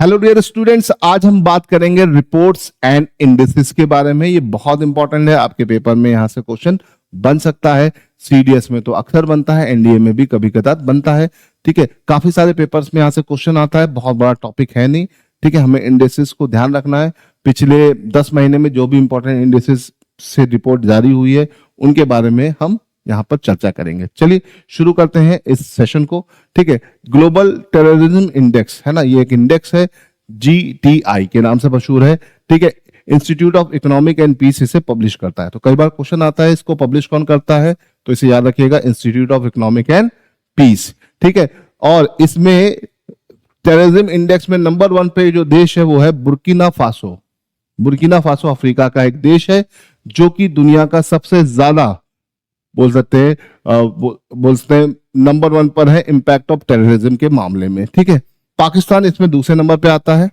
Hello dear students, आज हम बात करेंगे रिपोर्ट्स एंड इंडिसेस के बारे में। ये बहुत इंपॉर्टेंट है, आपके पेपर में यहां से क्वेश्चन बन सकता है। सीडीएस में तो अक्सर बनता है, एनडीए में भी कभी कदार बनता है। ठीक है, काफी सारे पेपर्स में यहां से क्वेश्चन आता है। बहुत बड़ा टॉपिक है नहीं। ठीक है, हमें इंडिसेस को ध्यान रखना है। पिछले 10 महीने में जो भी इंपॉर्टेंट इंडिसेस से रिपोर्ट जारी हुई है उनके बारे में हम यहाँ पर चर्चा करेंगे। चलिए शुरू करते हैं इस सेशन को। ठीक है, ग्लोबल टेररिज्म इंडेक्स है ना, ये एक इंडेक्स है, जीटीआई के नाम से मशहूर है। ठीक है, institute of economic and peace इसे पब्लिश करता है। तो कई बार क्वेश्चन आता है इसको पब्लिश कौन करता है, तो इसे याद रखिएगा, institute of economic and peace. ठीक है, और इसमें टेररिज्म इंडेक्स में नंबर 1 पे जो देश है वो है Burkina Faso. Burkina Faso Africa का एक देश है जो कि दुनिया का सबसे ज्यादा बोल सकते हैं नंबर 1 पर है इंपैक्ट ऑफ टेररिज्म के मामले में। ठीक है, पाकिस्तान इसमें दूसरे नंबर पे आता है,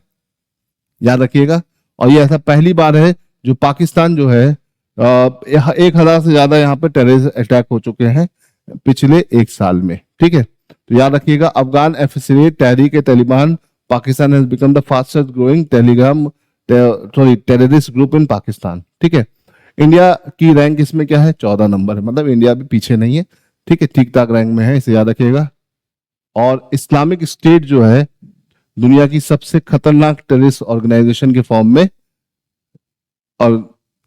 याद रखिएगा। और ये ऐसा पहली बार है जो पाकिस्तान जो है 1000 से ज्यादा यहाँ पे टेररिस्ट अटैक हो चुके हैं पिछले एक साल में। ठीक है, तो याद रखिएगा, Afghan affiliate Tehreek Taliban Pakistan has become the fastest growing terrorist group in Pakistan. ठीक है, इंडिया की रैंक इसमें क्या है, 14 नंबर है, मतलब इंडिया भी पीछे नहीं है। ठीक है, ठीक ठाक रैंक में है, इसे याद रखिएगा। और इस्लामिक स्टेट जो है दुनिया की सबसे खतरनाक टेररिस्ट ऑर्गेनाइजेशन के फॉर्म में और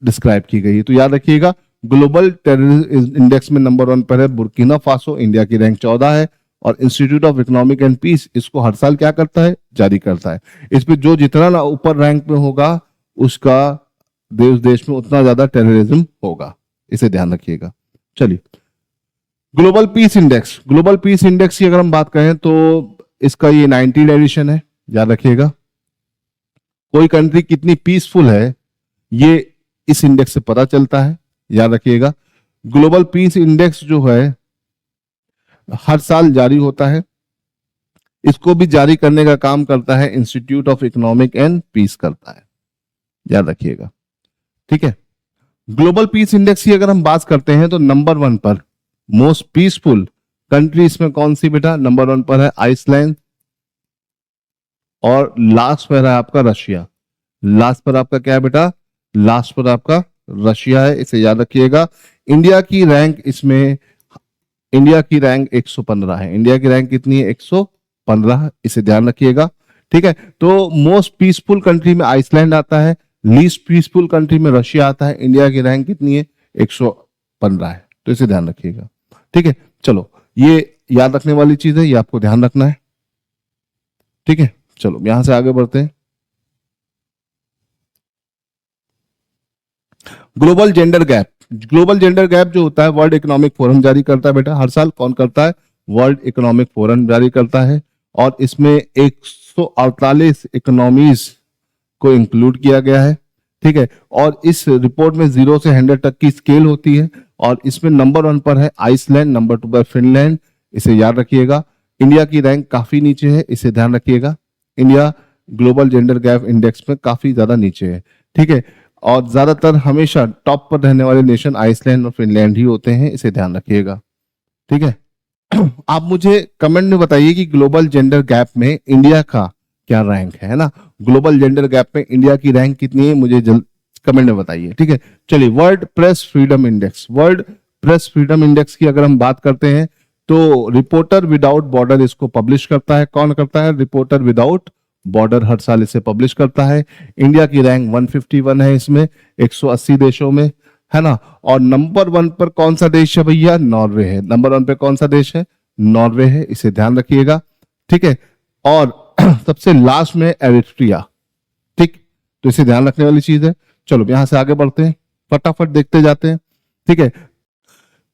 डिस्क्राइब की गई है। तो याद रखिएगा, ग्लोबल टेररिज्म इंडेक्स में नंबर 1 पर है बुर्किना फासो, इंडिया की रैंक 14 है। और institute of economic and peace इसको हर साल क्या करता है, जारी करता है। इसमें जो जितना ना ऊपर रैंक में होगा उसका देश में उतना ज्यादा टेररिज्म होगा, इसे ध्यान रखिएगा। चलिए, global peace index, global peace index की अगर हम बात करें तो इसका ये 19 एडिशन है, याद रखिएगा। कोई कंट्री कितनी पीसफुल है ये इस इंडेक्स से पता चलता है, याद रखिएगा। ग्लोबल पीस इंडेक्स जो है हर साल जारी होता है। इसको भी जारी करने का काम करता है institute of economic and peace करता है, याद रखिएगा। ठीक है, ग्लोबल पीस इंडेक्स की अगर हम बात करते हैं तो नंबर 1 पर मोस्ट पीसफुल कंट्री इसमें कौन सी बेटा, नंबर 1 पर है आइसलैंड और लास्ट पर है आपका रशिया। लास्ट पर आपका क्या है बेटा, लास्ट पर आपका रशिया है, इसे याद रखिएगा। इंडिया की रैंक इसमें, इंडिया की रैंक 115 है। इंडिया की रैंक कितनी है, 115, इसे ध्यान रखिएगा। ठीक है, तो मोस्ट पीसफुल कंट्री में आइसलैंड आता है, लीस्ट पीसफुल कंट्री में रशिया आता है। इंडिया की रैंक कितनी है, 115 है, तो इसे ध्यान रखिएगा। ठीक है, चलो ये याद रखने वाली चीज है, ये आपको ध्यान रखना है। ठीक है, चलो यहां से आगे बढ़ते हैं। Global gender gap, global gender gap जो होता है वर्ल्ड इकोनॉमिक फोरम जारी करता है बेटा, हर साल कौन करता है, वर्ल्ड इकोनॉमिक फोरम जारी करता है। और इसमें 148 इकोनॉमीज को इंक्लूड किया गया है। ठीक है, और इस रिपोर्ट में 0 से 100 तक की स्केल होती है। और इसमें नंबर 1 पर है आइसलैंड, नंबर 2 पर फिनलैंड, इसे याद रखिएगा। इंडिया की रैंक काफी नीचे है, इसे ध्यान रखिएगा। India global gender gap index में काफी ज्यादा नीचे है। ठीक है, और ज्यादातर हमेशा टॉप पर रहने वाले नेशन आइसलैंड और फिनलैंड ही होते हैं, इसे ध्यान रखिएगा। ठीक है, आप मुझे कमेंट में बताइए कि ग्लोबल जेंडर गैप में इंडिया का क्या रैंक है ना। ग्लोबल जेंडर गैप में इंडिया की रैंक कितनी है, मुझे कमेंट में बताइए। ठीक है, चलिए, world press freedom index, world press freedom index की अगर हम बात करते हैं तो रिपोर्टर विदाउट बॉर्डर इसको पब्लिश करता है। कौन करता है, रिपोर्टर विदाउट बॉर्डर हर साल इसे पब्लिश करता है। इंडिया की रैंक 151 है इसमें 180 देशों में, है ना। और नंबर 1 पर कौन सा देश है भैया, नॉर्वे है। नंबर 1 पे कौन सा देश है, नॉर्वे है, इसे ध्यान रखिएगा। ठीक है, और सबसे लास्ट में एरिट्रिया। ठीक, तो इसे ध्यान रखने वाली चीज है। चलो यहां से आगे बढ़ते हैं, फटाफट देखते जाते हैं। ठीक है,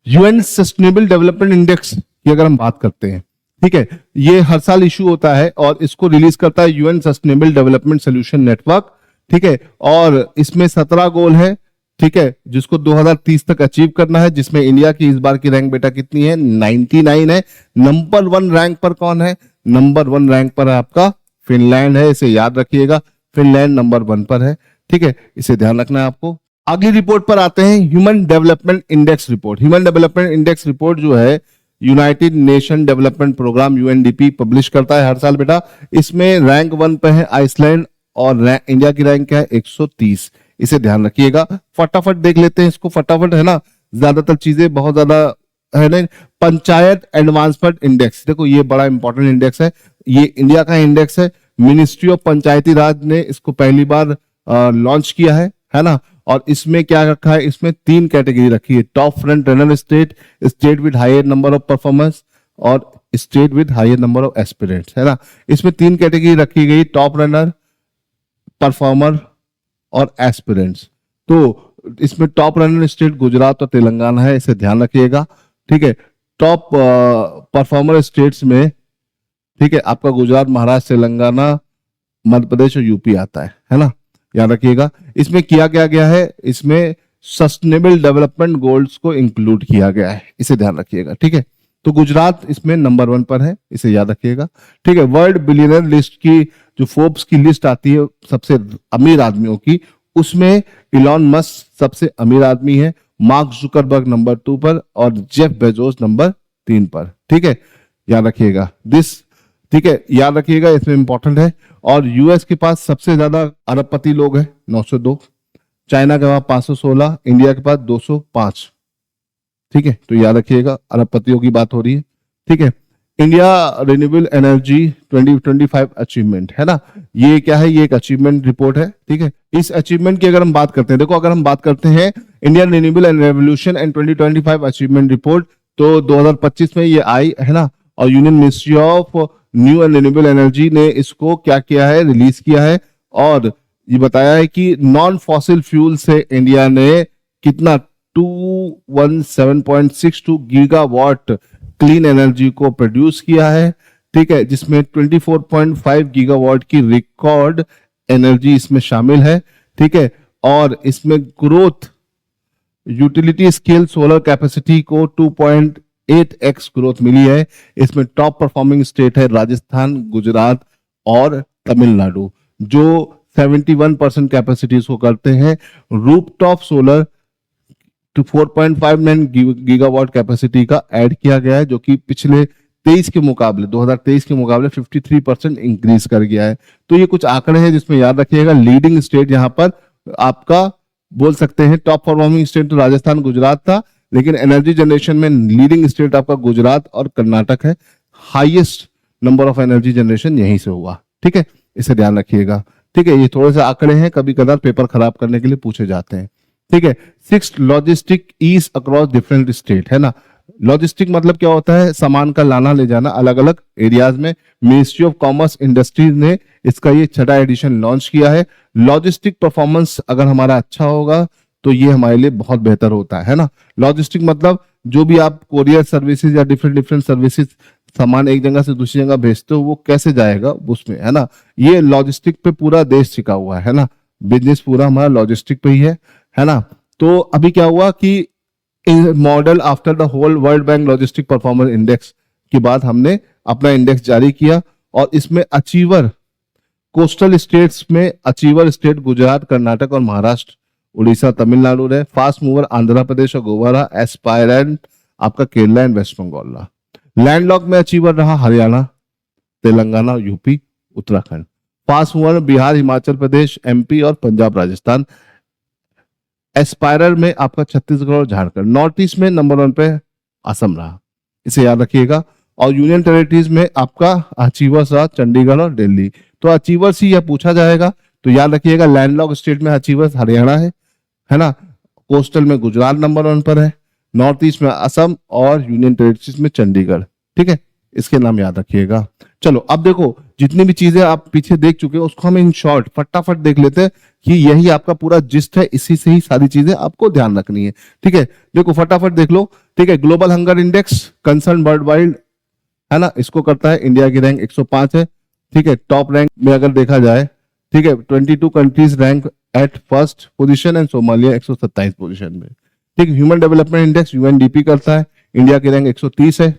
यूएन सस्टेनेबल डेवलपमेंट इंडेक्स की अगर हम बात करते हैं, ठीक है, ये हर साल इशू होता है और इसको रिलीज करता है UN sustainable development solution network. ठीक है, और इसमें 17 गोल है। ठीक है, जिसको 2030 तक अचीव करना है, जिसमें इंडिया की इस बार की रैंक बेटा कितनी है, 99 है। नंबर 1 रैंक पर कौन है, नंबर 1 रैंक पर आपका फिनलैंड है, इसे याद रखिएगा। फिनलैंड नंबर 1 पर है। ठीक है, इसे ध्यान रखना है आपको। अगली रिपोर्ट पर आते हैं, human development index report. Human development index report जो है United Nation development programme UNDP publish करता है हर साल बेटा। इसमें रैंक 1 पे है आइसलैंड और इंडिया की रैंक क्या है 130। इसे ध्यान रखिएगा। फटाफट देख लेते हैं इसको, फटाफट है ना, ज्यादातर चीजें बहुत ज्यादा है ना। पंचायत एडवांसमेंट इंडेक्स, देखो ये बड़ा इंपॉर्टेंट इंडेक्स है, ये इंडिया का इंडेक्स है। मिनिस्ट्री ऑफ पंचायती राज ने इसको पहली बार लॉन्च किया है ना। और इसमें क्या रखा है, इसमें 3 कैटेगरी रखी है, top front runner state, state with higher number of performance और state with higher number of aspirants, है ना। इसमें 3 कैटेगरी रखी गई, टॉप रनर, परफॉर्मर और एस्पिरेंट्स। तो इसमें टॉप रनर स्टेट गुजरात और तेलंगाना है, इसे ध्यान रखिएगा, ठीक है। टॉप परफॉर्मर स्टेट्स में, ठीक है, आपका गुजरात, महाराष्ट्र, तेलंगाना, मध्य प्रदेश और यूपी आता है ना, याद रखिएगा। इसमें किया क्या गया है, इसमें सस्टेनेबल डेवलपमेंट गोल्स को इंक्लूड किया गया है, इसे ध्यान रखिएगा, ठीक है। तो गुजरात इसमें नंबर 1 पर है, इसे याद रखिएगा, ठीक है। वर्ल्ड बिलियनर लिस्ट की जो फोर्ब्स की लिस्ट आती है सबसे अमीर आदमियों की, उसमें इलॉन मस्क सबसे अमीर आदमी है, मार्क जुकरबर्ग नंबर 2 पर और जेफ बेजोस नंबर 3 पर, ठीक है, याद रखिएगा दिस, ठीक है, याद रखिएगा, इसमें इंपॉर्टेंट है। और यूएस के पास सबसे ज्यादा अरबपति लोग हैं 902, चाइना के पास 516, इंडिया के पास 205, ठीक है। तो याद रखिएगा अरबपतियों की बात हो रही है, ठीक है। इंडिया रिन्यूएबल एनर्जी 2025 अचीवमेंट, है ना, ये क्या है, ये एक अचीवमेंट रिपोर्ट है, ठीक है। इस अचीवमेंट की अगर हम बात करते हैं, देखो अगर हम बात करते हैं Indian renewable and revolution and 2025 achievement report, तो 2025 में ये आई, है ना। और union ministry of new and renewable energy ने इसको क्या किया है, रिलीज किया है। और ये बताया है कि नॉन फॉसिल फ्यूल से इंडिया ने कितना 217.62 गीगावाट क्लीन एनर्जी को प्रोड्यूस किया है, ठीक है, जिसमें 24.5 गीगावाट की रिकॉर्ड एनर्जी इसमें शामिल है, ठीक है। और इसमें growth utility scale solar capacity को 2.8x ग्रोथ मिली है। इसमें टॉप परफॉर्मिंग स्टेट है राजस्थान, गुजरात और तमिलनाडु, जो 71% कैपेसिटीज को करते हैं। रूफटॉप सोलर तो 4.59 गीगावाट कैपेसिटी का ऐड किया गया है, जो कि पिछले 2023 के मुकाबले 53% इंक्रीज कर गया है। तो ये कुछ आंकड़े हैं जिसमें याद रखिएगा। लीडिंग स्टेट यहाँ पर आपका बोल सकते हैं, टॉप परफॉर्मिंग स्टेट तो राजस्थान, गुजरात था, लेकिन एनर्जी जनरेशन में लीडिंग स्टेट आपका गुजरात और कर्नाटक है। Highest number of energy generation यहीं से हुआ, ठीक है, इसे ध्यान रखिएगा, ठीक है। ये थोड़े से आंकड़े हैं, कभी कदार पेपर खराब करने के लिए पूछे जाते हैं, ठीक है। 6 logistic ease across different state, है ना। लॉजिस्टिक मतलब क्या होता है, सामान का लाना ले जाना अलग अलग एरियाज में। मिनिस्ट्री ऑफ कॉमर्स इंडस्ट्रीज ने इसका ये 6वां एडिशन लॉन्च किया है। लॉजिस्टिक परफॉर्मेंस अगर हमारा अच्छा होगा तो ये हमारे लिए बहुत बेहतर होता है ना। लॉजिस्टिक मतलब जो भी आप कोरियर सर्विसेज या डिफरेंट सर्विसेज सामान एक जगह से दूसरी जगह भेजते हो, वो कैसे जाएगा उसमें, है ना। ये लॉजिस्टिक पे पूरा देश टिका हुआ है ना, बिजनेस पूरा हमारा लॉजिस्टिक पे ही है ना। तो अभी क्या हुआ कि model after the whole World Bank logistic performance index के बाद हमने अपना इंडेक्स जारी किया, और इसमें अचीवर कोस्टल स्टेट्स में अचीवर स्टेट गुजरात, कर्नाटक और महाराष्ट्र, उड़ीसा, तमिलनाडु रहे। फास्ट मूवर आंध्र प्रदेश और गोवा रहा। एस्पायरेंट आपका केरला एंड वेस्ट बंगाल रहा। लैंडलॉक में अचीवर रहा Haryana, Telangana, UP, Uttarakhand. Fast mover Bihar, Himachal Pradesh, MP और पंजाब, राजस्थान। एस्पायरर में आपका छत्तीसगढ़ और झारखंड। नॉर्थ ईस्ट में नंबर 1 पे असम रहा, इसे याद रखिएगा। और यूनियन टेरिटरीज में आपका अचीवर्स रहा चंडीगढ़ और दिल्ली। तो अचीवर्स ही यह पूछा जाएगा, तो याद रखिएगा लैंडलॉक स्टेट में अचीवर्स हरियाणा है ना। कोस्टल में गुजरात नंबर 1 पर है, नॉर्थ ईस्ट में असम और यूनियन टेरिटरीज में चंडीगढ़, ठीक है, इसके नाम याद रखिएगा। चलो अब देखो, जितनी भी चीजें आप पीछे देख चुके हैं उसको हम इन शॉर्ट फटाफट देख लेते हैं कि यही आपका पूरा जिस्ट है, इसी से ही सारी चीजें आपको ध्यान रखनी है, ठीक है। देखो फटाफट देख लो, ठीक है। Global hunger index concern bird wild, है ना, इसको करता है। इंडिया की रैंक 105 है, ठीक है। टॉप रैंक में अगर देखा जाए, ठीक है, 22 countries rank at first position and Somalia 127 position में, ठीक है। ह्यूमन डेवलपमेंट इंडेक्स यूएनडीपी करता है, इंडिया की रैंक 130 है।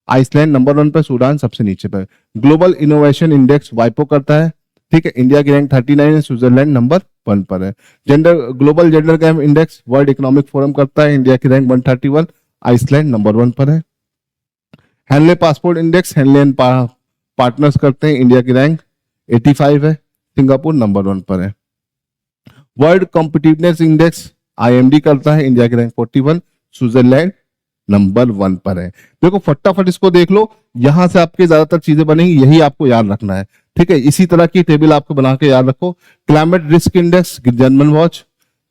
आइसलैंड नंबर 1 पर, सूडान सबसे नीचे पर। ग्लोबल इनोवेशन इंडेक्स वाइपो करता है, ठीक है, इंडिया की रैंक 39 है, स्विट्जरलैंड नंबर 1 पर है। Global gender gap index world economic forum करता है, इंडिया की रैंक 131, आइसलैंड नंबर 1 पर है। Henle passport index, Henle and partners करते हैं, इंडिया की रैंक 85 है, सिंगापुर नंबर 1 पर है। वर्ल्ड कॉम्पिटिटिवनेस इंडेक्स IMD करता है, इंडिया की रैंक 41, स्विट्जरलैंड नंबर 1 पर है। देखो फटाफट इसको देख लो, यहां से आपके ज्यादातर चीजें बनेंगी, यही आपको याद रखना है, ठीक है। इसी तरह की टेबल आपको बना के याद रखो। Climate risk index German watch,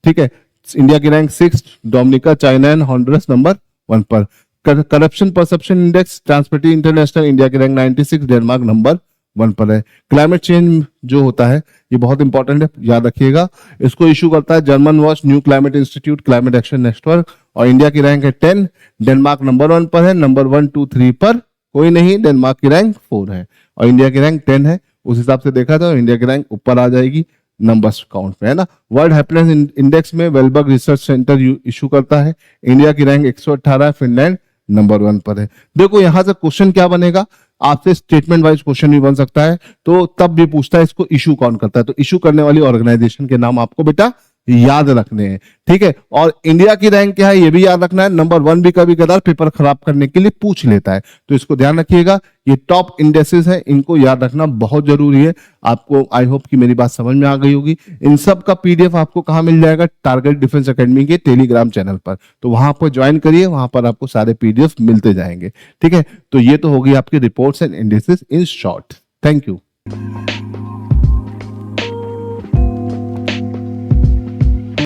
ठीक है, इंडिया की rank 6, Dominica, China and Honduras number 1 पर। Corruption perception index Transparency International, India की रैंक 96, डेनमार्क नंबर 1 पर है। क्लाइमेट चेंज जो होता है ये बहुत इंपॉर्टेंट है, याद रखिएगा। इसको इशू करता है German watch, new climate institute, climate action network, और इंडिया की रैंक है 10, डेनमार्क नंबर 1 पर है, नंबर 1, 2, 3 पर कोई नहीं, डेनमार्क की रैंक 4 है और इंडिया की रैंक 10 है। उस हिसाब से देखा तो इंडिया की रैंक ऊपर आ जाएगी नंबर्स काउंट में, है ना। वर्ल्ड हैप्पीनेस इंडेक्स में वेलबर्ग रिसर्च सेंटर इशू करता है, इंडिया की रैंक 118 है, फिनलैंड नंबर 1 पर है। देखो यहां से क्वेश्चन क्या बनेगा, आपसे स्टेटमेंट वाइज क्वेश्चन भी बन सकता है, तो तब भी पूछता है इसको इशू कौन करता है, तो इशू करने वाली ऑर्गेनाइजेशन के नाम आपको बेटा याद रखने हैं, ठीक है। और इंडिया की रैंक क्या है ये भी याद रखना है। नंबर 1 भी कभी कदार पेपर खराब करने के लिए पूछ लेता है, तो इसको ध्यान रखिएगा। ये टॉप इंडेक्सेस है, इनको याद रखना बहुत जरूरी है। आपको आई होप कि मेरी बात समझ में आ गई होगी। इन सब का PDF आपको कहां मिल जाएगा, टारगेट डिफेंस एकेडमी के टेलीग्राम चैनल पर, तो वहां पर ज्वाइन करिए, वहां पर आपको सारे PDF मिलते जाएंगे, ठीक है। तो ये तो होगी आपकी reports and indexes in short. Thank you.